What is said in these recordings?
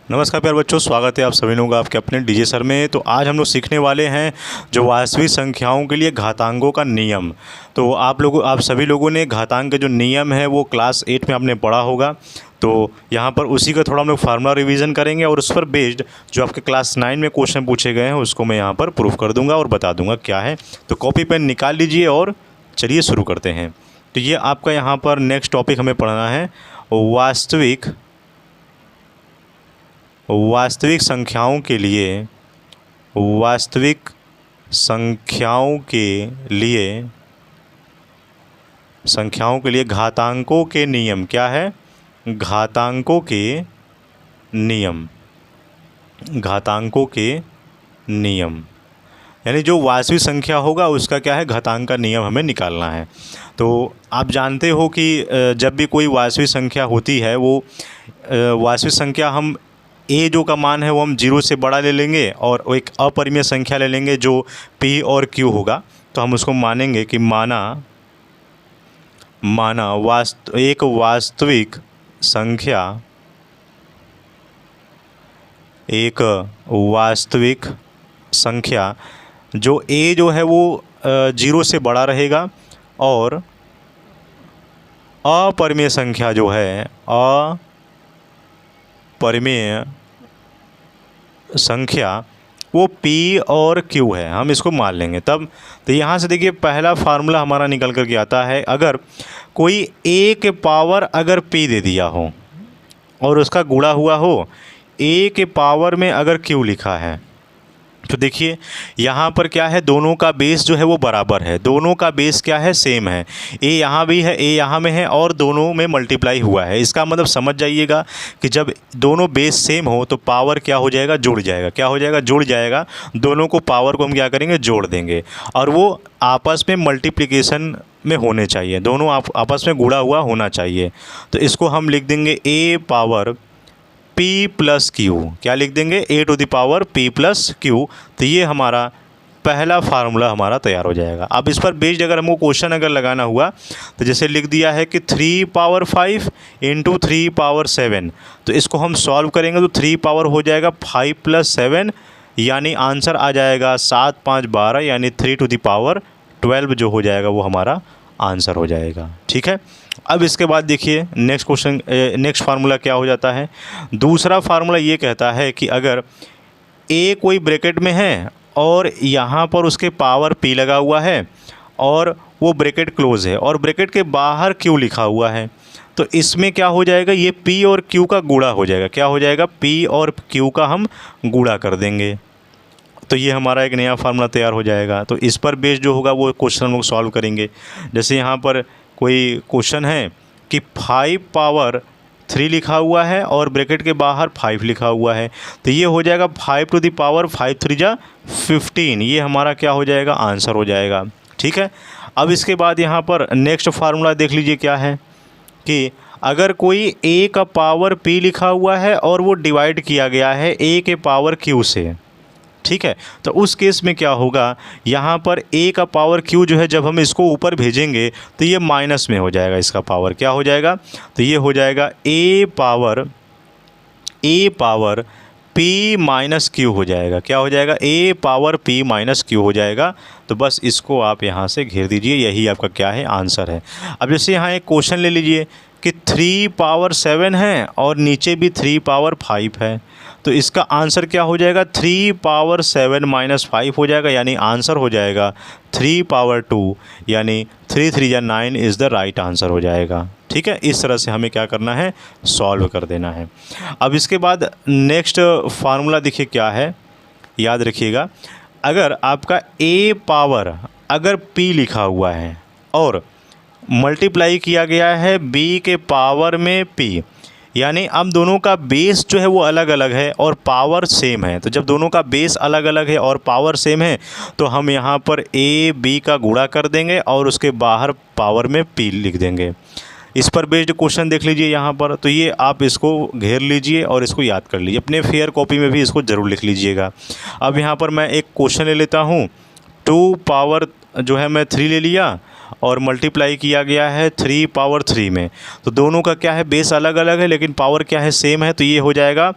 नमस्कार प्यारे बच्चों, स्वागत है आप सभी लोगों का आपके अपने डीजे सर में। तो आज हम लोग सीखने वाले हैं जो वास्तविक संख्याओं के लिए घातांकों का नियम। तो आप सभी लोगों ने घातांक के जो नियम है वो क्लास 8 में आपने पढ़ा होगा। तो यहाँ पर उसी का थोड़ा हम लोग फार्मूला रिवीजन करेंगे और उस पर बेस्ड जो आपके क्लास 9 में क्वेश्चन पूछे गए हैं उसको मैं यहाँ पर प्रूफ कर दूँगा और बता दूँगा क्या है। तो कॉपी पेन निकाल लीजिए और चलिए शुरू करते हैं। तो ये आपका यहाँ पर नेक्स्ट टॉपिक हमें पढ़ना है वास्तविक संख्याओं के लिए घातांकों के नियम। क्या है? घातांकों के नियम यानी जो वास्तविक संख्या होगा उसका क्या है, घातांक का नियम हमें निकालना है। तो आप जानते हो कि जब भी कोई वास्तविक संख्या होती है वो वास्तविक संख्या हम ए जो का मान है वो हम 0 से बड़ा ले लेंगे और एक अपरिमेय संख्या ले लेंगे जो पी और क्यू होगा। तो हम उसको मानेंगे कि एक वास्तविक संख्या जो ए जो है वो 0 से बड़ा रहेगा और अपरिमेय संख्या जो है अपरिमेय संख्या वो P और Q है, हम इसको मान लेंगे तब। तो यहाँ से देखिए पहला फार्मूला हमारा निकल कर के आता है, अगर कोई A के पावर अगर P दे दिया हो और उसका गुणा हुआ हो A के पावर में अगर Q लिखा है, तो देखिए यहाँ पर क्या है, दोनों का बेस जो है वो बराबर है, दोनों का बेस क्या है, सेम है। ए यहाँ भी है, ए यहाँ में है और दोनों में मल्टीप्लाई हुआ है। इसका मतलब समझ जाइएगा कि जब दोनों बेस सेम हो तो पावर क्या हो जाएगा, जुड़ जाएगा। क्या हो जाएगा, जुड़ जाएगा। दोनों को पावर को हम क्या करेंगे, जोड़ देंगे और वो आपस में मल्टीप्लिकेशन में होने चाहिए, दोनों आपस में गुणा हुआ होना चाहिए। तो इसको हम लिख देंगे a power P plus q. क्या लिख देंगे, a to the power P plus q. तो ये हमारा पहला फार्मूला हमारा तैयार हो जाएगा। अब इस पर बेस्ड अगर हमको क्वेश्चन अगर लगाना हुआ तो जैसे लिख दिया है कि 3 पावर 5 इंटू 3 पावर 7, तो इसको हम सॉल्व करेंगे तो 3 पावर हो जाएगा 5 प्लस 7 यानी आंसर आ जाएगा 7 5 12 यानी 3 टू द पावर 12 जो हो जाएगा वो हमारा आंसर हो जाएगा। ठीक है। अब इसके बाद देखिए नेक्स्ट फार्मूला क्या हो जाता है। दूसरा फार्मूला ये कहता है कि अगर ए कोई ब्रैकेट में है और यहाँ पर उसके पावर P लगा हुआ है और वो ब्रैकेट क्लोज है और ब्रैकेट के बाहर Q लिखा हुआ है, तो इसमें क्या हो जाएगा, ये P और Q का गुणा हो जाएगा। क्या हो जाएगा, P और Q का हम गुणा कर देंगे। तो ये हमारा एक नया फार्मूला तैयार हो जाएगा। तो इस पर बेस्ड जो होगा वो क्वेश्चन हम लोग सॉल्व करेंगे। जैसे यहाँ पर कोई क्वेश्चन है कि 5 पावर 3 लिखा हुआ है और ब्रैकेट के बाहर 5 लिखा हुआ है, तो ये हो जाएगा 5 टू द पावर 5 3 जा 15। ये हमारा क्या हो जाएगा, आंसर हो जाएगा। ठीक है। अब इसके बाद यहाँ पर नेक्स्ट फार्मूला देख लीजिए क्या है कि अगर कोई a का पावर P लिखा हुआ है और वो डिवाइड किया गया है a के पावर Q से। ठीक है। तो उस केस में क्या होगा, यहाँ पर a का पावर q जो है जब हम इसको ऊपर भेजेंगे तो ये माइनस में हो जाएगा, इसका पावर क्या हो जाएगा, तो ये हो जाएगा a power p minus q हो जाएगा। क्या हो जाएगा, a power p minus q हो जाएगा। तो बस इसको आप यहाँ से घेर दीजिए, यही आपका क्या है, आंसर है। अब जैसे यहाँ एक क्वेश्चन ले लीजिए कि 3 पावर 7 है और नीचे भी 3 पावर 5 है, तो इसका आंसर क्या हो जाएगा, 3 पावर 7 माइनस 5 हो जाएगा, यानी आंसर हो जाएगा 3 पावर 2 यानी 3 3 या 9 इज़ द राइट आंसर हो जाएगा। ठीक है। इस तरह से हमें क्या करना है, सॉल्व कर देना है। अब इसके बाद नेक्स्ट फार्मूला देखिए क्या है, याद रखिएगा। अगर आपका a पावर अगर p लिखा हुआ है और मल्टीप्लाई किया गया है b के पावर में p, यानी अब दोनों का बेस जो है वो अलग अलग है और पावर सेम है। तो जब दोनों का बेस अलग अलग है और पावर सेम है तो हम यहाँ पर a b का गुणा कर देंगे और उसके बाहर पावर में p लिख देंगे। इस पर बेस्ड क्वेश्चन देख लीजिए यहाँ पर। तो ये आप इसको घेर लीजिए और इसको याद कर लीजिए, अपने फेयर कॉपी में भी इसको ज़रूर लिख लीजिएगा। अब यहाँ पर मैं एक क्वेश्चन ले लेता हूँ। 2 पावर जो है मैं 3 ले लिया और मल्टीप्लाई किया गया है 3 पावर 3 में। तो दोनों का क्या है, बेस अलग अलग है लेकिन पावर क्या है, सेम है। तो ये हो जाएगा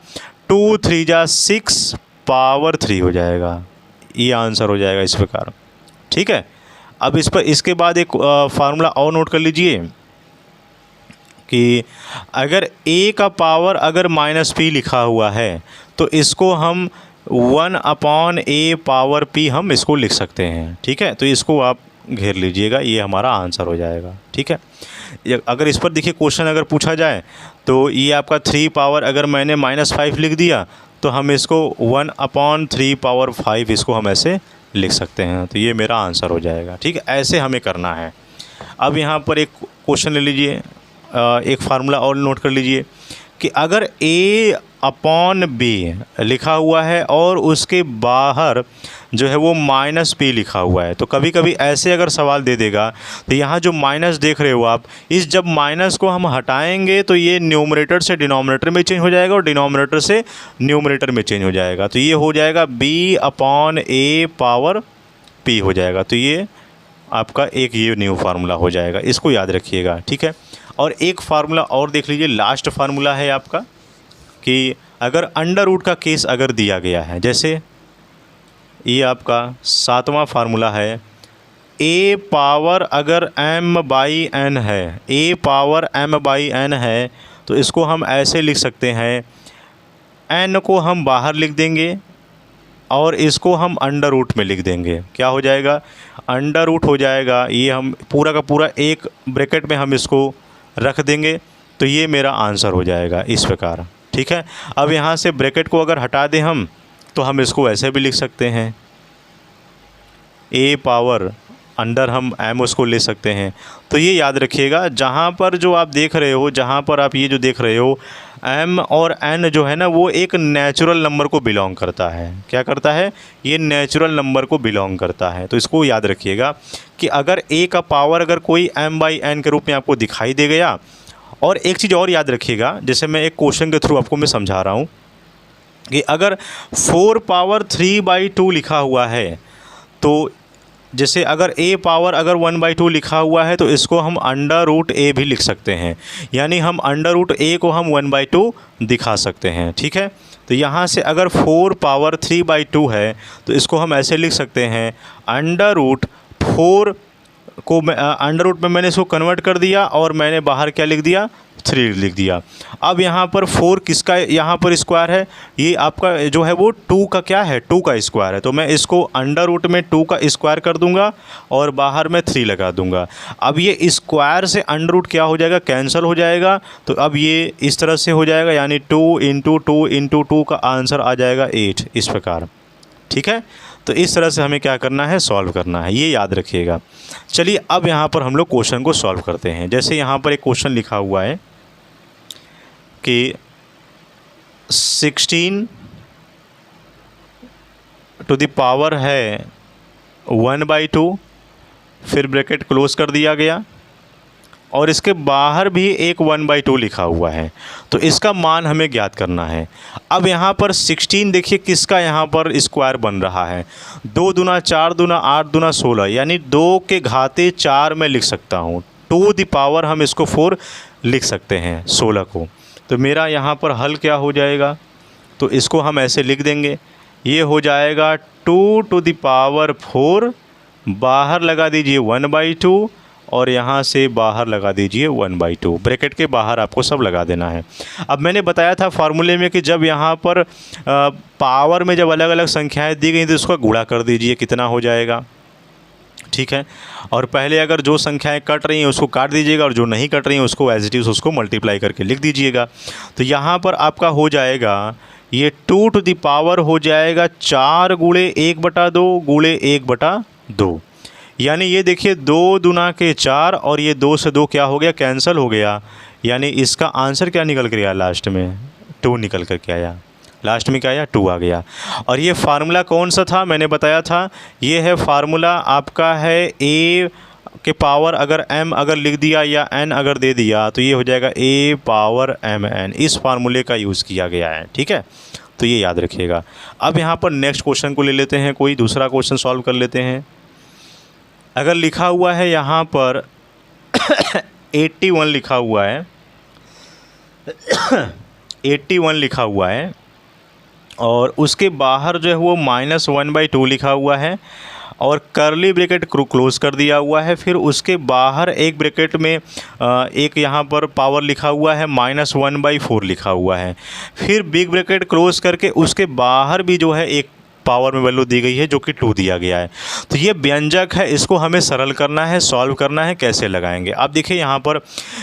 2 3 जा 6 पावर 3 हो जाएगा। ये आंसर हो जाएगा इस प्रकार। ठीक है, अब इस पर इसके बाद एक फार्मूला और नोट कर लीजिए कि अगर a का पावर अगर -p लिखा हुआ है तो इसको हम 1/a पावर p हम इसको लिख सकते हैं। ठीक है, तो इसको आप घेर लीजिएगा, ये हमारा आंसर हो जाएगा। ठीक है, अगर इस पर देखिए क्वेश्चन अगर पूछा जाए तो ये आपका 3 पावर अगर मैंने -5 लिख दिया तो हम इसको 1/3 पावर 5 इसको हम ऐसे लिख सकते हैं, तो ये मेरा आंसर हो जाएगा। ठीक है, ऐसे हमें करना है। अब यहाँ पर एक क्वेश्चन ले लीजिए, एक फार्मूला और नोट कर लीजिए कि अगर a/b लिखा हुआ है और उसके बाहर जो है वो -p लिखा हुआ है, तो कभी कभी ऐसे अगर सवाल दे देगा तो यहाँ जो माइनस देख रहे हो आप, इस जब माइनस को हम हटाएंगे तो ये न्यूमरेटर से डिनोमिनेटर में चेंज हो जाएगा और डिनोमिनेटर से न्यूमरेटर में चेंज हो जाएगा, तो ये हो जाएगा b/a पावर p हो जाएगा। तो ये आपका एक ये न्यू फार्मूला हो जाएगा, इसको याद रखिएगा। ठीक है, और एक फार्मूला और देख लीजिए, लास्ट फार्मूला है आपका कि अगर अंडर रूट का केस अगर दिया गया है, जैसे ये आपका 7वां फार्मूला है, a पावर अगर m/n है, a पावर m/n है तो इसको हम ऐसे लिख सकते हैं, n को हम बाहर लिख देंगे और इसको हम अंडर रूट में लिख देंगे। क्या हो जाएगा, अंडर रूट हो जाएगा, ये हम पूरा का पूरा एक ब्रैकेट में हम इसको रख देंगे, तो ये मेरा आंसर हो जाएगा इस प्रकार। ठीक है, अब यहाँ से ब्रैकेट को अगर हटा दें हम तो हम इसको ऐसे भी लिख सकते हैं, a पावर अंडर हम m उसको ले सकते हैं। तो ये याद रखिएगा, जहाँ पर जो आप देख रहे हो, जहाँ पर आप ये जो देख रहे हो m और n जो है ना वो एक नेचुरल नंबर को बिलोंग करता है। क्या करता है, ये नेचुरल नंबर को बिलोंग करता है। तो इसको याद रखिएगा कि अगर a का पावर अगर कोई m/n के रूप में आपको दिखाई दे गया, और एक चीज़ और याद रखिएगा, जैसे मैं एक क्वेश्चन के थ्रू आपको मैं समझा रहा हूँ कि अगर 4 पावर 3/2 लिखा हुआ है, तो जैसे अगर a पावर अगर 1/2 लिखा हुआ है तो इसको हम अंडर रूट a भी लिख सकते हैं, यानी हम अंडर रूट a को हम 1/2 दिखा सकते हैं। ठीक है, तो यहाँ से अगर 4 पावर 3/2 है तो इसको हम ऐसे लिख सकते हैं, अंडर रूट 4 को अंडर रूट में मैंने इसको कन्वर्ट कर दिया और मैंने बाहर क्या लिख दिया, 3 लिख दिया। अब यहाँ पर 4 किसका यहाँ पर स्क्वायर है, ये आपका जो है वो 2 का क्या है, 2 का स्क्वायर है, तो मैं इसको अंडर रूट में 2 का स्क्वायर कर दूंगा और बाहर में 3 लगा दूंगा। अब ये स्क्वायर से अंडर रूट क्या हो जाएगा, कैंसिल हो जाएगा, तो अब ये इस तरह से हो जाएगा, यानी 2 × 2 × 2 का आंसर आ जाएगा 8 इस प्रकार। ठीक है, तो इस तरह से हमें क्या करना है, सॉल्व करना है, ये याद रखिएगा। चलिए अब यहाँ पर हम लोग क्वेश्चन को सॉल्व करते हैं। जैसे यहाँ पर एक क्वेश्चन लिखा हुआ है कि 16 टू द पावर है 1/2, फिर ब्रैकेट क्लोज कर दिया गया और इसके बाहर भी एक 1/2 लिखा हुआ है, तो इसका मान हमें ज्ञात करना है। अब यहाँ पर 16 देखिए किसका यहाँ पर स्क्वायर बन रहा है, 2 दूना 4 दूना 8 दूना 16, यानी 2 के घाते 4 में लिख सकता हूँ, टू द पावर हम इसको 4 लिख सकते हैं 16 को। तो मेरा यहाँ पर हल क्या हो जाएगा, तो इसको हम ऐसे लिख देंगे, ये हो जाएगा 2 टू द पावर 4, बाहर लगा दीजिए 1/2 और यहाँ से बाहर लगा दीजिए 1/2, ब्रैकेट के बाहर आपको सब लगा देना है। अब मैंने बताया था फार्मूले में कि जब यहाँ पर पावर में जब अलग अलग संख्याएं दी गई तो उसका गुणा कर दीजिए, कितना हो जाएगा। ठीक है, और पहले अगर जो संख्याएं कट रही हैं उसको काट दीजिएगा और जो नहीं कट रही हैं उसको एज इट इज़ उसको मल्टीप्लाई करके लिख दीजिएगा। तो यहाँ पर आपका हो जाएगा ये 2 टू द पावर हो जाएगा 4 × 1/2 × 1/2, यानी ये देखिए 2 दूना के 4 और ये 2 से 2 क्या हो गया, कैंसिल हो गया, यानी इसका आंसर क्या निकल कर आया, लास्ट में 2 निकल कर के आया, लास्ट में क्या आया, 2 आ गया। और ये फार्मूला कौन सा था, मैंने बताया था, ये है फार्मूला आपका है a के पावर अगर m अगर लिख दिया या n अगर दे दिया तो ये हो जाएगा a पावर mn, इस फार्मूले का यूज़ किया गया है। ठीक है, तो ये याद रखिएगा। अब यहाँ पर नेक्स्ट क्वेश्चन को ले लेते हैं, कोई दूसरा क्वेश्चन सॉल्व कर लेते हैं। अगर लिखा हुआ है यहाँ पर 81 लिखा हुआ है 81 लिखा हुआ है, और उसके बाहर जो है वो -1/2 लिखा हुआ है और कर्ली ब्रैकेट क्लोज कर दिया हुआ है। फिर उसके बाहर एक ब्रैकेट में एक यहाँ पर पावर लिखा हुआ है, -1/4 लिखा हुआ है। फिर बिग ब्रैकेट क्लोज करके उसके बाहर भी जो है एक पावर में वैल्यू दी गई है जो कि 2 दिया गया है। तो ये व्यंजक है, इसको हमें सरल करना है, सॉल्व करना है। कैसे लगाएंगे आप देखिए यहाँ पर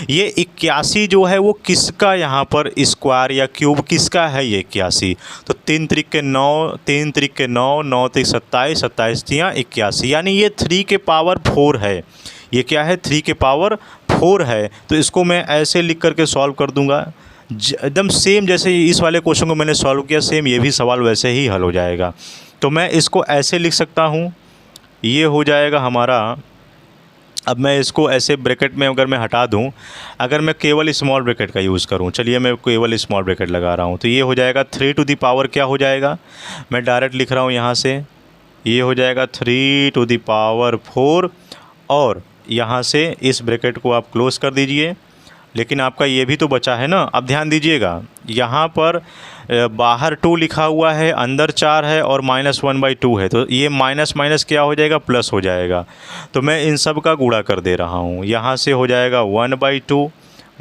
ये 81 जो है वो किसका यहाँ पर स्क्वायर या क्यूब किसका है ये 81। तो 3 त्रिक के 9, 3 त्रिक के 9, 9 त्रिक 27, 27 तियाँ 81, यानी ये 3 के पावर 4 है। ये क्या है? 3 के पावर 4 है। तो इसको मैं ऐसे लिख करके सॉल्व कर दूंगा, एकदम सेम जैसे इस वाले क्वेश्चन को मैंने सॉल्व किया, सेम ये भी सवाल वैसे ही हल हो जाएगा। तो मैं इसको ऐसे लिख सकता हूँ, ये हो जाएगा हमारा। अब मैं इसको ऐसे ब्रैकेट में अगर मैं हटा दूँ, अगर मैं केवल स्मॉल ब्रैकेट का यूज़ करूँ, चलिए मैं केवल स्मॉल ब्रैकेट लगा रहा हूँ, तो ये हो जाएगा 3 टू दी पावर क्या हो जाएगा, मैं डायरेक्ट लिख रहा हूँ यहाँ से, ये हो जाएगा 3 टू दी पावर 4। और यहाँ से इस ब्रैकेट को आप क्लोज कर दीजिए। लेकिन आपका ये भी तो बचा है ना। अब ध्यान दीजिएगा, यहाँ पर बाहर 2 लिखा हुआ है, अंदर 4 है और -1/2 है, तो ये माइनस माइनस क्या हो जाएगा? प्लस हो जाएगा। तो मैं इन सब का गुणा कर दे रहा हूँ। यहाँ से हो जाएगा 1/2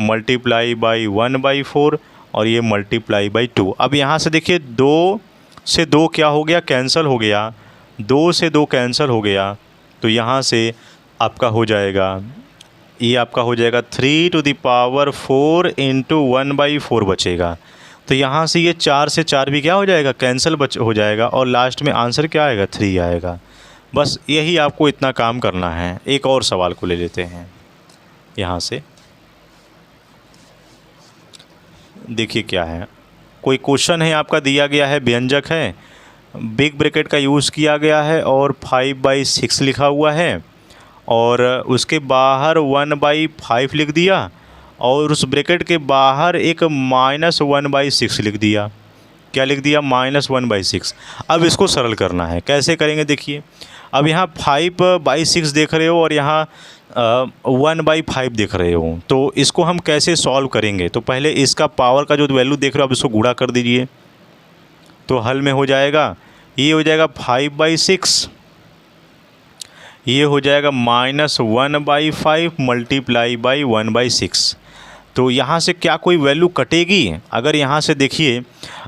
मल्टीप्लाई बाई 1/4 और ये मल्टीप्लाई बाई 2। अब यहाँ से देखिए 2 से 2 क्या हो गया? कैंसिल हो गया। 2 से 2 कैंसिल हो गया। तो यहाँ से आपका हो जाएगा, ये आपका हो जाएगा 3 टू दी पावर 4 इंटू 1/4 बचेगा। तो यहाँ से ये 4 से 4 भी क्या हो जाएगा? कैंसिल हो जाएगा और लास्ट में आंसर क्या आएगा? 3 आएगा। बस यही आपको इतना काम करना है। एक और सवाल को ले लेते हैं यहाँ से, देखिए क्या है। कोई क्वेश्चन है आपका दिया गया है, व्यंजक है, बिग ब्रैकेट का यूज़ किया गया है और 5/6 लिखा हुआ है और उसके बाहर 1/5 लिख दिया और उस ब्रैकेट के बाहर एक -1/6 लिख दिया। क्या लिख दिया? -1/6। अब इसको सरल करना है। कैसे करेंगे देखिए, अब यहाँ 5/6 देख रहे हो और यहाँ 1/5 देख रहे हो, तो इसको हम कैसे सॉल्व करेंगे? तो पहले इसका पावर का जो वैल्यू देख रहे हो आप इसको गुणा कर दीजिए, तो हल में हो जाएगा, ये हो जाएगा 5/6, ये हो जाएगा -1/5 मल्टीप्लाई बाई 1/6। तो यहाँ से क्या कोई वैल्यू कटेगी? अगर यहाँ से देखिए,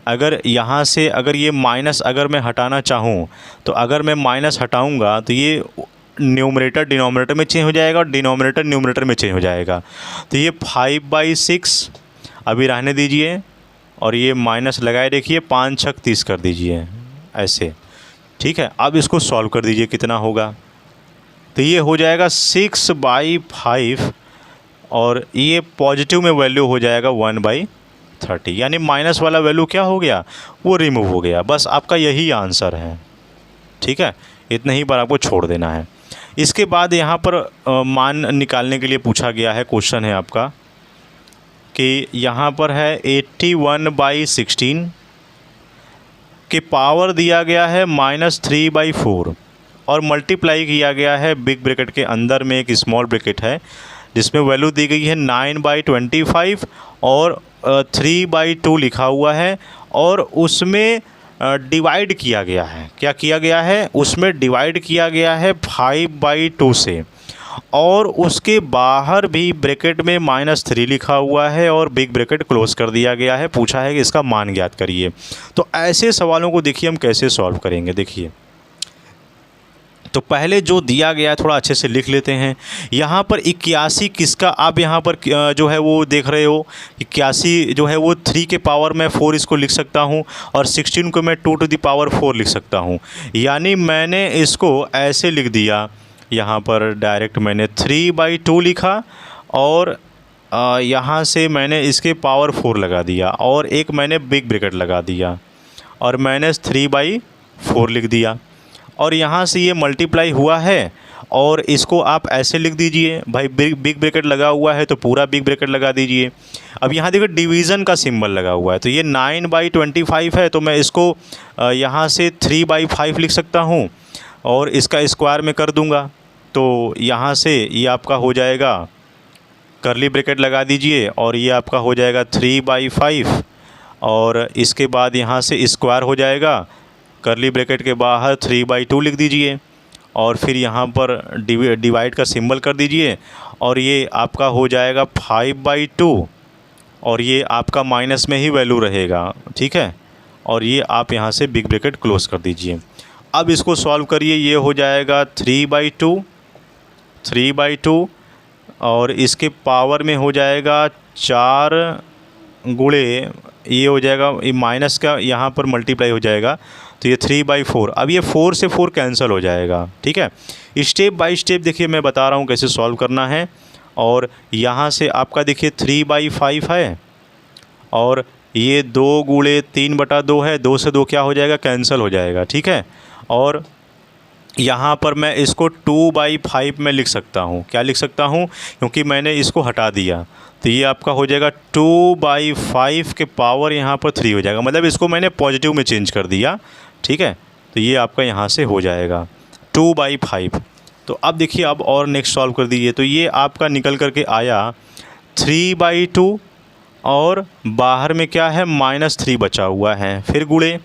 अगर यहाँ से अगर ये माइनस अगर मैं हटाना चाहूँ, तो अगर मैं माइनस हटाऊँगा तो ये न्यूमरेटर डिनोमिनेटर में चेंज हो जाएगा और डिनोमिनेटर न्यूमरेटर में चेंज हो जाएगा। तो ये 5/6 अभी रहने दीजिए और ये माइनस लगाए देखिए, 5 छक 30 कर दीजिए ऐसे, ठीक है। अब इसको सॉल्व कर दीजिए, कितना होगा? तो ये हो जाएगा 6/5 और ये पॉजिटिव में वैल्यू हो जाएगा 1/30, यानी माइनस वाला वैल्यू क्या हो गया? वो रिमूव हो गया। बस आपका यही आंसर है, ठीक है। इतना ही पर आपको छोड़ देना है। इसके बाद यहाँ पर मान निकालने के लिए पूछा गया है, क्वेश्चन है आपका कि यहाँ पर है 81/16 के पावर दिया गया है -3/4 और मल्टीप्लाई किया गया है बिग ब्रैकेट के अंदर में एक स्मॉल ब्रैकेट है जिसमें वैल्यू दी गई है 9/25 और 3/2 लिखा हुआ है और उसमें डिवाइड किया गया है। क्या किया गया है? उसमें डिवाइड किया गया है 5/2 से और उसके बाहर भी ब्रैकेट में -3 लिखा हुआ है और बिग ब्रैकेट क्लोज कर दिया गया है। पूछा है कि इसका मान ज्ञात करिए। तो ऐसे सवालों को देखिए हम कैसे सॉल्व करेंगे। देखिए, तो पहले जो दिया गया है थोड़ा अच्छे से लिख लेते हैं। यहाँ पर 81 किसका, आप यहाँ पर जो है वो देख रहे हो 81 जो है वो 3 के पावर में 4 इसको लिख सकता हूँ और 16 को मैं 2 टू द पावर 4 लिख सकता हूँ। यानी मैंने इसको ऐसे लिख दिया, यहाँ पर डायरेक्ट मैंने 3/2 लिखा और यहाँ से मैंने इसके पावर 4 लगा दिया और एक मैंने बिग ब्रैकेट लगा दिया और मैंने 3/4 लिख दिया और यहाँ से ये मल्टीप्लाई हुआ है और इसको आप ऐसे लिख दीजिए। भाई बिग ब्रैकेट लगा हुआ है तो पूरा बिग ब्रैकेट लगा दीजिए। अब यहाँ देखो डिवीज़न का सिंबल लगा हुआ है, तो ये 9/25 है तो मैं इसको यहाँ से 3/5 लिख सकता हूँ और इसका स्क्वायर में कर दूँगा। तो यहाँ से ये आपका हो जाएगा, कर्ली ब्रैकेट लगा दीजिए और ये आपका हो जाएगा 3/5 और इसके बाद यहाँ से स्क्वायर हो जाएगा, करली ब्रैकेट के बाहर 3/2 लिख दीजिए और फिर यहाँ पर डिवाइड का सिंबल कर दीजिए और ये आपका हो जाएगा 5/2 और ये आपका माइनस में ही वैल्यू रहेगा, ठीक है। और ये आप यहाँ से बिग ब्रैकेट क्लोज कर दीजिए। अब इसको सॉल्व करिए, ये हो जाएगा 3/2 और इसके पावर में हो जाएगा 4 गुणे ये हो जाएगा, ये माइनस का यहाँ पर मल्टीप्लाई हो जाएगा तो ये 3/4। अब ये 4 से 4 कैंसिल हो जाएगा, ठीक है। स्टेप बाय स्टेप देखिए मैं बता रहा हूँ कैसे सॉल्व करना है। और यहाँ से आपका देखिए 3/5 है और ये 2 गुणे 3/2 है, 2 से 2 क्या हो जाएगा, कैंसिल हो जाएगा, ठीक है। और यहाँ पर मैं इसको 2/5 में लिख सकता हूँ, क्या लिख सकता हूँ, क्योंकि मैंने इसको हटा दिया तो ये आपका हो जाएगा 2/5 के पावर यहाँ पर 3 हो जाएगा, मतलब इसको मैंने पॉजिटिव में चेंज कर दिया, ठीक है। तो ये आपका यहाँ से हो जाएगा 2/5। तो अब देखिए अब और नेक्स्ट सॉल्व कर दीजिए, तो ये आपका निकल करके आया 3/2 और बाहर में क्या है, -3 बचा हुआ है, फिर गुणे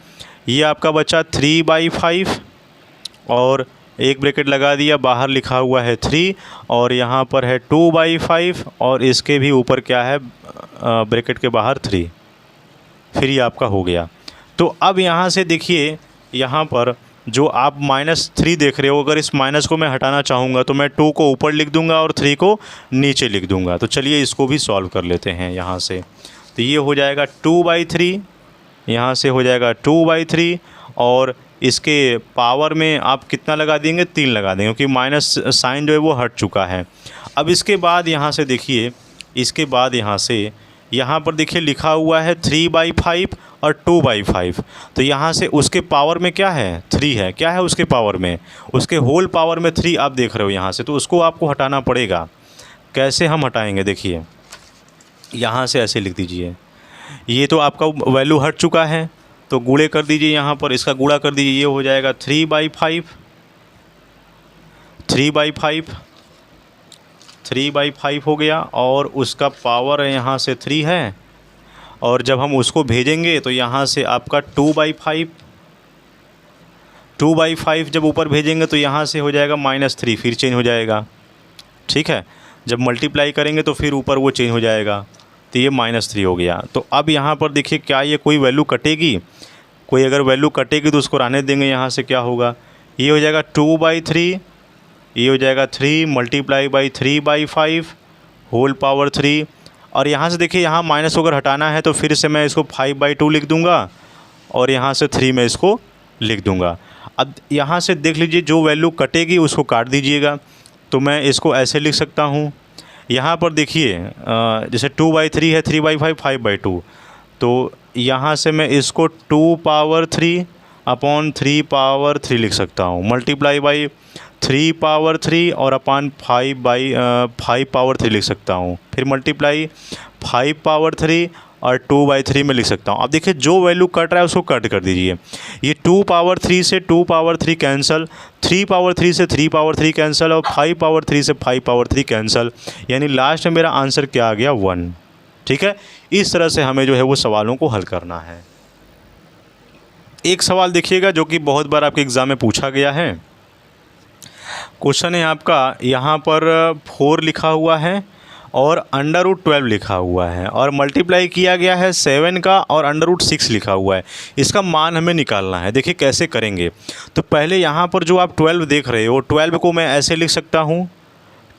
ये आपका बचा 3/5 और एक ब्रैकेट लगा दिया, बाहर लिखा हुआ है 3 और यहाँ पर है 2/5 और इसके भी ऊपर क्या है, ब्रैकेट के बाहर 3, फिर ये आपका हो गया। तो अब यहाँ से देखिए यहाँ पर जो आप -3 देख रहे हो, अगर इस माइनस को मैं हटाना चाहूँगा तो मैं 2 को ऊपर लिख दूँगा और 3 को नीचे लिख दूँगा। तो चलिए इसको भी सॉल्व कर लेते हैं यहाँ से। तो ये हो जाएगा 2/3, यहाँ से हो जाएगा 2/3 और इसके पावर में आप कितना लगा देंगे, 3 लगा देंगे, क्योंकि माइनस साइन जो है वो हट चुका है। अब इसके बाद यहाँ से देखिए, इसके बाद यहाँ से यहाँ पर देखिए लिखा हुआ है 3/5 और 2/5, तो यहाँ से उसके पावर में क्या है, 3 है, क्या है उसके पावर में, उसके होल पावर में 3 आप देख रहे हो यहाँ से, तो उसको आपको हटाना पड़ेगा। कैसे हम हटाएंगे, देखिए यहाँ से ऐसे लिख दीजिए, ये तो आपका वैल्यू हट चुका है तो गुणे कर दीजिए, यहाँ पर इसका गुणा कर दीजिए, ये हो जाएगा 3/5 हो गया और उसका पावर यहाँ से 3 है और जब हम उसको भेजेंगे तो यहाँ से आपका 2/5 जब ऊपर भेजेंगे तो यहाँ से हो जाएगा -3, फिर चेंज हो जाएगा, ठीक है। जब मल्टीप्लाई करेंगे तो फिर ऊपर वो चेंज हो जाएगा, तो ये -3 हो गया। तो अब यहाँ पर देखिए क्या ये कोई वैल्यू कटेगी, कोई अगर वैल्यू कटेगी तो उसको रहने देंगे, यहाँ से क्या होगा, ये हो जाएगा 2/3, ये हो जाएगा 3 × 3/5 होल पावर 3 और यहाँ से देखिए यहाँ माइनस अगर हटाना है तो फिर से मैं इसको 5/2 लिख दूँगा और यहाँ से 3 में इसको लिख दूँगा। अब यहाँ से देख लीजिए जो वैल्यू कटेगी उसको काट दीजिएगा, तो मैं इसको ऐसे लिख सकता हूँ। यहाँ पर देखिए जैसे 2/3 है, 3/5 5/2, तो यहाँ से मैं इसको 2/3/3 लिख सकता हूँ, मल्टीप्लाई बाई 3/3 और अपान 5/3 लिख सकता हूँ, फिर मल्टीप्लाई 5/3 और 2/3 में लिख सकता हूँ। अब देखिए जो वैल्यू कट रहा है उसको कट कर दीजिए, ये 2/3 से 2/3 कैंसिल, 3/3 से 3/3 कैंसिल और 5/3 से 5/3 कैंसिल, यानी लास्ट में मेरा आंसर क्या आ गया, 1, ठीक है। इस तरह से हमें जो है वो सवालों को हल करना है। एक सवाल देखिएगा जो कि बहुत बार आपके एग्ज़ाम में पूछा गया है। क्वेश्चन है आपका, यहाँ पर 4 लिखा हुआ है और √12 लिखा हुआ है और मल्टीप्लाई किया गया है 7 का और √6 लिखा हुआ है, इसका मान हमें निकालना है। देखिए कैसे करेंगे, तो पहले यहाँ पर जो आप 12 देख रहे हो, 12 को मैं ऐसे लिख सकता हूँ,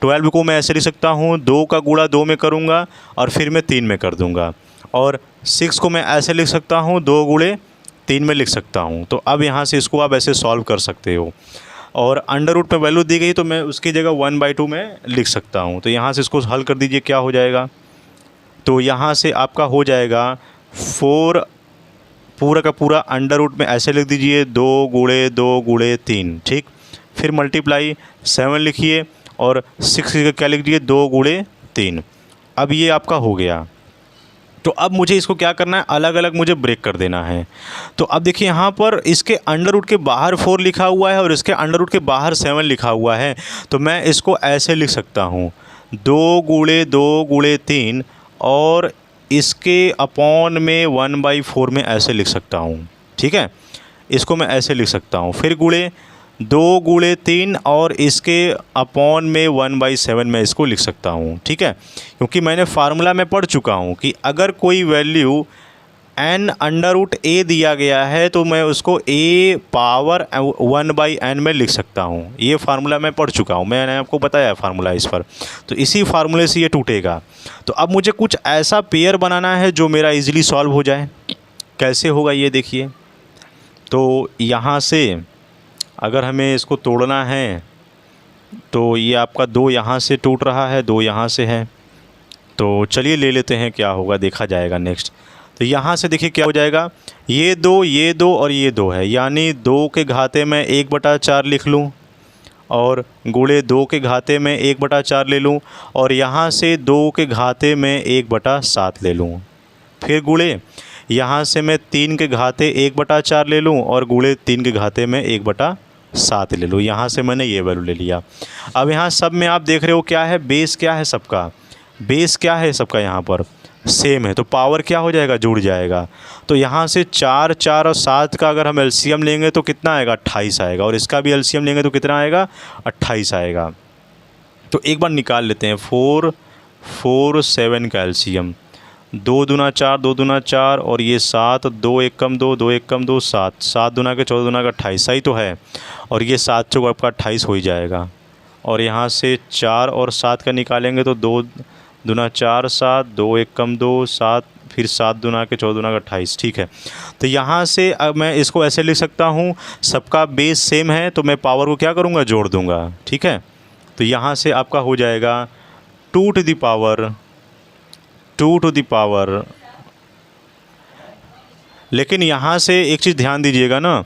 12 को मैं ऐसे लिख सकता हूँ, 2 का गुणा 2 में करूँगा और फिर मैं 3 में कर दूँगा, और 6 को मैं ऐसे लिख सकता हूँ, 2 गुणे 3 में लिख सकता हूँ। तो अब यहाँ से इसको आप ऐसे सॉल्व कर सकते हो और अंडर रूट पे वैल्यू दी गई तो मैं उसकी जगह 1/2 में लिख सकता हूँ। तो यहाँ से इसको हल कर दीजिए, क्या हो जाएगा, तो यहाँ से आपका हो जाएगा 4 पूरा का पूरा अंडर रूट में ऐसे लिख दीजिए, 2 गुणे 2 गुणे 3, ठीक। फिर मल्टीप्लाई 7 लिखिए और 6 का क्या लिख दीजिए, 2 गुणे 3। अब ये आपका हो गया। तो अब मुझे इसको क्या करना है, अलग अलग मुझे ब्रेक कर देना है। तो अब देखिए यहाँ पर इसके अंडर रूट के बाहर 4 लिखा हुआ है और इसके अंडर रूट के बाहर 7 लिखा हुआ है, तो मैं इसको ऐसे लिख सकता हूँ, 2 गुणे 2 गुणे 3 और इसके अपॉन में 1/4 में ऐसे लिख सकता हूँ, ठीक है। इसको मैं ऐसे लिख सकता हूँ, फिर गुणे 2 गुणे 3 और इसके अपॉन में 1/7 में इसको लिख सकता हूँ, ठीक है। क्योंकि मैंने फार्मूला में पढ़ चुका हूँ कि अगर कोई वैल्यू n√a दिया गया है तो मैं उसको a पावर 1/n में लिख सकता हूँ। ये फार्मूला मैं पढ़ चुका हूँ, मैंने आपको बताया है फार्मूला इस पर। तो इसी फार्मूले से ये टूटेगा। तो अब मुझे कुछ ऐसा पेयर बनाना है जो मेरा इजीली सॉल्व हो जाए। कैसे होगा ये देखिए। तो यहाँ से अगर हमें इसको तोड़ना है तो ये आपका 2 यहाँ से टूट रहा है, 2 यहाँ से है। तो चलिए ले लेते हैं, क्या होगा देखा जाएगा नेक्स्ट। तो यहाँ से देखिए क्या हो जाएगा, ये 2 और ये 2 है, यानी 2 के घाते में 1/4 लिख लूँ और गुणे 2 के घाते में 1/4 ले लूँ और यहाँ से 2 के घाते में 1/7 ले लूँ। फिर गुणे यहाँ से मैं 3 के घाते 1/4 ले लूँ और गुणे 3 के घाते में 1/7 ले लूँ। यहाँ से मैंने ये वैल्यू ले लिया। अब यहाँ सब में आप देख रहे हो क्या है, बेस क्या है सबका, बेस क्या है सबका यहाँ पर सेम है। तो पावर क्या हो जाएगा, जुड़ जाएगा। तो यहाँ से 4, 4 और 7 का अगर हम एलसीएम लेंगे तो कितना आएगा, 28 आएगा। और इसका भी एलसीएम लेंगे तो कितना आएगा, 28 आएगा। तो एक बार निकाल लेते हैं। 4, 4, 7 का एलसीएम 2 दूना 4, 2 दूना 4 और ये 7, 2 1 कम 2, 2 1 कम 2, 7, 7 दूना के 14 दूना का 28, सही तो है। और ये 7 चौक आपका 28 हो ही जाएगा। और यहाँ से 4 और 7 का निकालेंगे तो 2 दूना 4, 7, 2 1 कम 2, 7, फिर 7 दूना के 14 दूना का 28, ठीक है। तो यहाँ से अब मैं इसको ऐसे लिख सकता हूँ, सबका बेस सेम है तो मैं पावर को क्या करूँगा, जोड़ दूँगा, ठीक है। तो यहाँ से आपका हो जाएगा 2 टू द पावर। लेकिन यहाँ से एक चीज़ ध्यान दीजिएगा ना,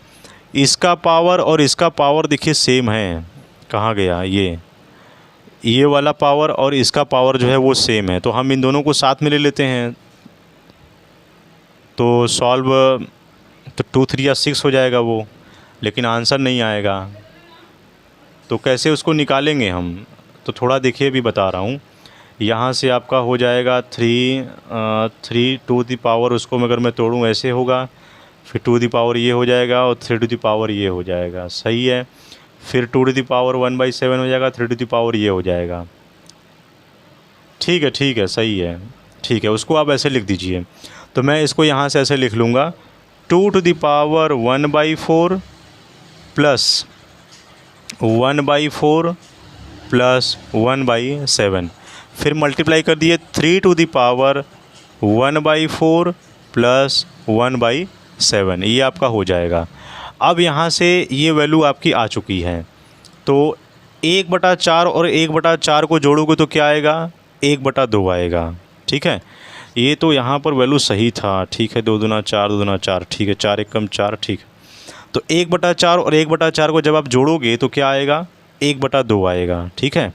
इसका पावर और इसका पावर देखिए सेम है। कहाँ गया ये वाला पावर और इसका पावर जो है वो सेम है। तो हम इन दोनों को साथ में ले लेते हैं तो सॉल्व, तो 2 3 या 6 हो जाएगा वो, लेकिन आंसर नहीं आएगा। तो कैसे उसको निकालेंगे हम, तो थोड़ा देखिए भी बता रहा हूँ। यहाँ से आपका हो जाएगा 3 टू द पावर, उसको अगर मैं तोड़ूँ ऐसे होगा, फिर 2 द पावर ये हो जाएगा और 3 टू द पावर ये हो जाएगा, सही है। फिर 2 टू द पावर 1/7 हो जाएगा, 3 टू द पावर ये हो जाएगा, ठीक है, सही है, ठीक है। उसको आप ऐसे लिख दीजिए। तो मैं इसको यहाँ से ऐसे लिख लूँगा 2 to the power 1/4 plus 1/4 plus 1/7, फिर मल्टीप्लाई कर दिए 3 टू द पावर 1/4 प्लस 1/7, ये आपका हो जाएगा। अब यहाँ से ये वैल्यू आपकी आ चुकी है। तो 1/4 और 1/4 को जोड़ोगे तो क्या आएगा, 1/2 आएगा, ठीक है। ये तो यहाँ पर वैल्यू सही था, ठीक है। 2 दूना 4, 2 दूना 4, ठीक है। 4 1 कम 4, ठीक है। तो 1/4 और 1/4 को जब आप जोड़ोगे तो क्या आएगा, 1/2 आएगा, ठीक है।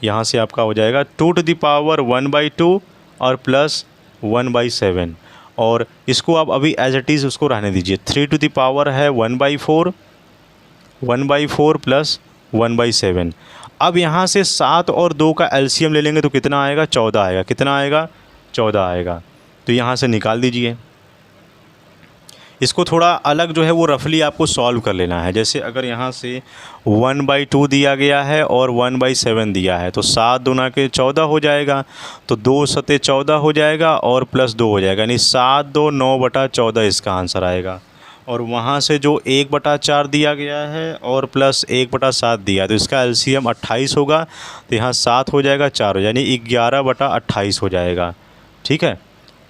यहाँ से आपका हो जाएगा 2 टू द पावर 1/2 और प्लस 1/7, और इसको आप अभी एज इट इज़ उसको रहने दीजिए। 3 टू द पावर है 1/4 प्लस 1/7। अब यहाँ से 7 और 2 का एलसीएम ले लेंगे तो कितना आएगा, 14 आएगा। कितना आएगा, 14 आएगा। तो यहाँ से निकाल दीजिए। इसको थोड़ा अलग जो है वो रफली आपको सॉल्व कर लेना है। जैसे अगर यहाँ से 1/2 दिया गया है और 1/7 दिया है तो 7 दूना के 14 हो जाएगा, तो 2 सते 14 हो जाएगा और प्लस 2 हो जाएगा, यानी 7 2 9/14 इसका आंसर आएगा। और वहाँ से जो 1/4 दिया गया है और प्लस 1/7 दिया, तो इसका एलसीएम 28 होगा। तो यहाँ 7 हो जाएगा, 4 हो यानी 11/28 हो जाएगा, ठीक है।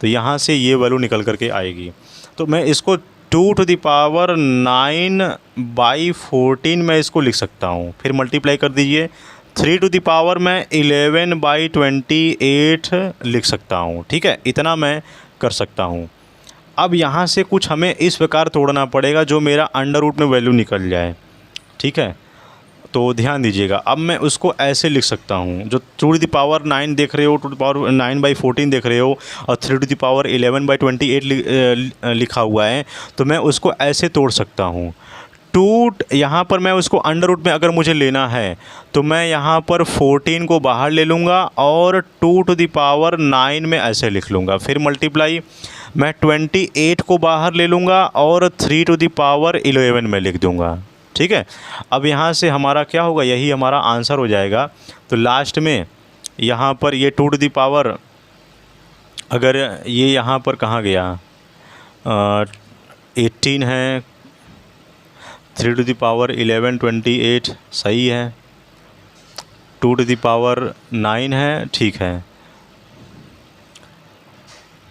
तो यहाँ से ये वैल्यू निकल करके आएगी। तो मैं इसको 2 टू द पावर 9/14 मैं इसको लिख सकता हूँ। फिर मल्टीप्लाई कर दीजिए। 3 टू द पावर मैं 11/28 लिख सकता हूँ, ठीक है। इतना मैं कर सकता हूँ। अब यहाँ से कुछ हमें इस प्रकार तोड़ना पड़ेगा जो मेरा अंडर रूट में वैल्यू निकल जाए, ठीक है। तो ध्यान दीजिएगा। अब मैं उसको ऐसे लिख सकता हूँ, जो 2 टू द पावर 9 देख रहे हो, 2 टू द पावर 9/14 देख रहे हो और 3 टू द पावर 11/28 लिखा हुआ है, तो मैं उसको ऐसे तोड़ सकता हूँ। यहाँ पर मैं उसको अंडर रूट में अगर मुझे लेना है तो मैं यहाँ पर 14 को बाहर ले लूँगा और 2 टू द पावर 9 में ऐसे लिख लूँगा। फिर मल्टीप्लाई मैं 28 को बाहर ले लूँगा और 3 टू द पावर 11 में लिख दूँगा। ठीक है, अब यहाँ से हमारा क्या होगा, यही हमारा आंसर हो जाएगा। तो लास्ट में यहाँ पर ये 2 टू द पावर, अगर ये यहाँ पर कहाँ गया, 18 है, 3 टू द पावर 11 28 सही है, 2 टू द पावर 9 है, ठीक है।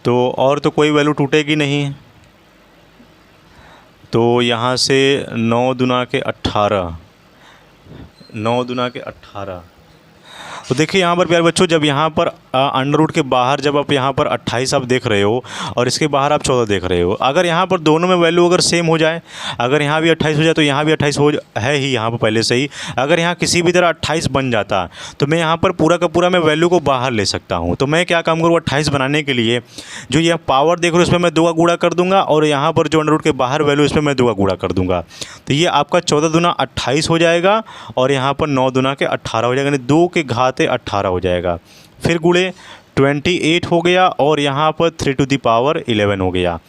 तो और तो कोई वैल्यू टूटेगी नहीं। तो यहाँ से 9 दूना के 18, 9 दूना के 18। तो देखिए यहाँ पर प्यारे बच्चों, जब यहाँ पर अंडर रूट के बाहर जब आप यहाँ पर 28 आप देख रहे हो और इसके बाहर आप 14 देख रहे हो, अगर यहाँ पर दोनों में वैल्यू अगर सेम हो जाए, अगर यहाँ भी 28 हो जाए तो यहाँ भी 28 है ही यहाँ पर पहले से ही। अगर यहाँ किसी भी तरह 28 बन जाता तो मैं यहाँ पर पूरा का पूरा मैं वैल्यू को बाहर ले सकता हूँ। तो मैं क्या काम करूँ, 28 बनाने के लिए जो यह पावर देख रहे हो इसमें मैं 2 का गुणा कर दूँगा और यहाँ पर जो अंडर रूट के बाहर वैल्यू इसमें मैं 2 का गुणा कर दूँगा। तो ये आपका 14 दूना 28 हो जाएगा और यहाँ पर 9 दूना के 18 हो जाएगा, यानी 2 के घाते 18 हो जाएगा। फिर गुणे 28 हो गया और यहाँ पर 3 टू द पावर 11 हो गया।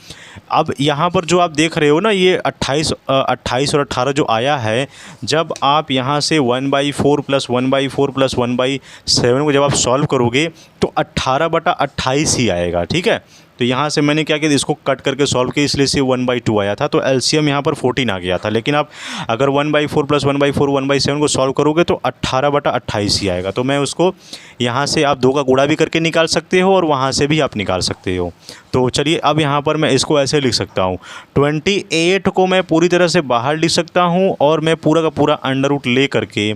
अब यहाँ पर जो आप देख रहे हो ना, ये 28 और 18 जो आया है, जब आप यहाँ से 1/4 प्लस 1/4 प्लस 1/7 को जब आप सॉल्व करोगे तो 18/28 ही आएगा। ठीक है, तो यहाँ से मैंने क्या किया, इसको कट करके सॉल्व किया, इसलिए से 1/2 आया था। तो एलसीएम यहाँ पर 14 आ गया था। लेकिन आप अगर 1/4 प्लस 1/4 1/7 को सॉल्व करोगे तो 18/28 ही आएगा। तो मैं उसको यहाँ से आप 2 का गुणा भी करके निकाल सकते हो और वहाँ से भी आप निकाल सकते हो। तो चलिए अब यहाँ पर मैं इसको ऐसे लिख सकता हूँ, 28 को मैं पूरी तरह से बाहर लिख सकता हूँ और मैं पूरा का पूरा अंडर रूट ले करके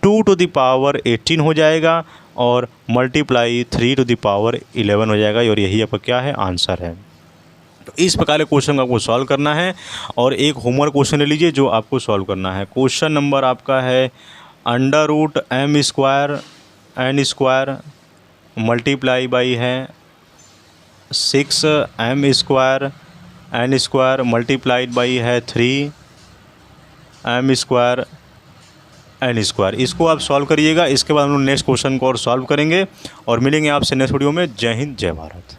2 टू द पावर 18 हो जाएगा और मल्टीप्लाई 3 टू द पावर 11 हो जाएगा और यही आपका क्या है, आंसर है। तो इस प्रकार के क्वेश्चन को आपको सॉल्व करना है। और एक होमवर्क क्वेश्चन ले लीजिए जो आपको सॉल्व करना है। क्वेश्चन नंबर आपका है under root m square n square multiply by है 6m square n square multiplied by है 3m स्क्वायर n स्क्वायर। इसको आप सॉल्व करिएगा। इसके बाद हम लोग नेक्स्ट क्वेश्चन को और सॉल्व करेंगे और मिलेंगे आपसे नेक्स्ट वीडियो में। जय हिंद, जय भारत।